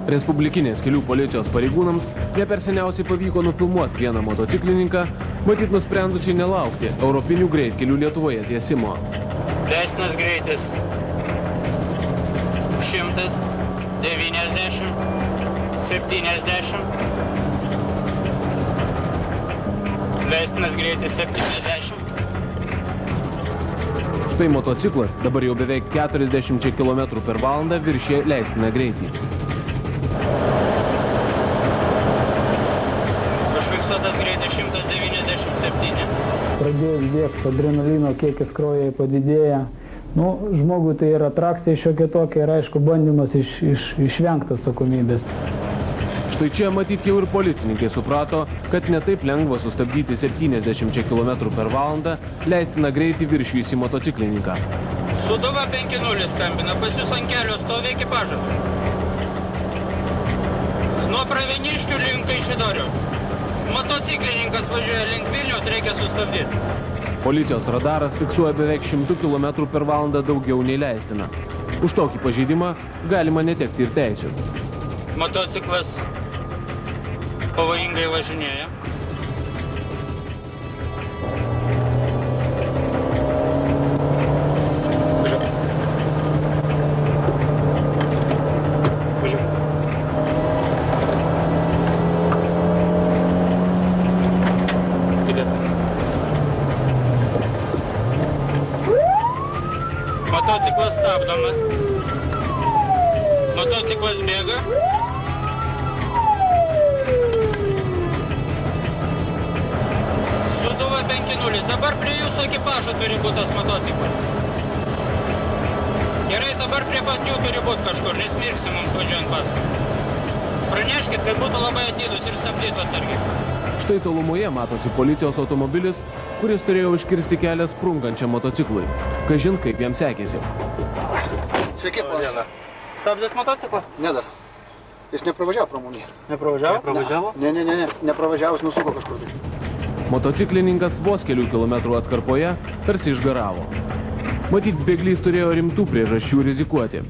Respublikinės kelių policijos pareigūnams ne per seniausiai pavyko nufilmuoti vieną motociklininką, matyt nusprendusiai nelaukti europinių greitkelių Lietuvoje tiesimo. Leistinas greitis 190, 70. Leistinas greitis 70. Štai motociklas dabar jau beveik 40 km per valandą viršė leistiną greitį. Užfiksuotas greitis 197. Pradėjus bėgti, adrenalino kiekis kraujyje padidėja. Žmogui tai yra atrakcija šiokia tokia ir aišku bandymas išvengti atsakomybės. Štai čia matyt jau ir policininkai suprato, kad netaip lengva sustabdyti 70 km per valandą leistiną greitį viršijusį motociklininką. Sūduva 5-0 skambina, pas jūs ant kelio stovi ekipažas. Nuo Pravieniškių link Kaišiadorių. Motociklininkas važiuoja link Vilniaus, reikia sustabdyti. Policijos radaras fiksuoja beveik 100 km per valandą daugiau nei leistina. Už tokį pažeidimą galima netekti ir teisių. Motociklas pavojingai važinėja. Motociklas stabdomas. Motociklas bėga. Sūduva 5-0. Dabar prie jūsų ekipažo turi būti tas motociklas. Gerai, dabar prie pat jų turi būti kažkur, nesmirksi mums važiuojant paskui. Praneškit, kad būtų labai atidus ir stabdytų atsargiai. Štai tolumoje matosi policijos automobilis, kuris turėjo užkirsti kelią sprunkančiam motociklui. Kažin, kaip jam sekėsi. Sveiki, pana. Stabdėt motociklą? Ne dar. Jis nepravažiavo pro mūnį. Nepravažiavo? Ne. Nepravažiavus nusuko kažkur tai. Motociklininkas vos kelių kilometrų atkarpoje tarsi išgaravo. Matyt, bėglys turėjo rimtų priežasčių rizikuoti.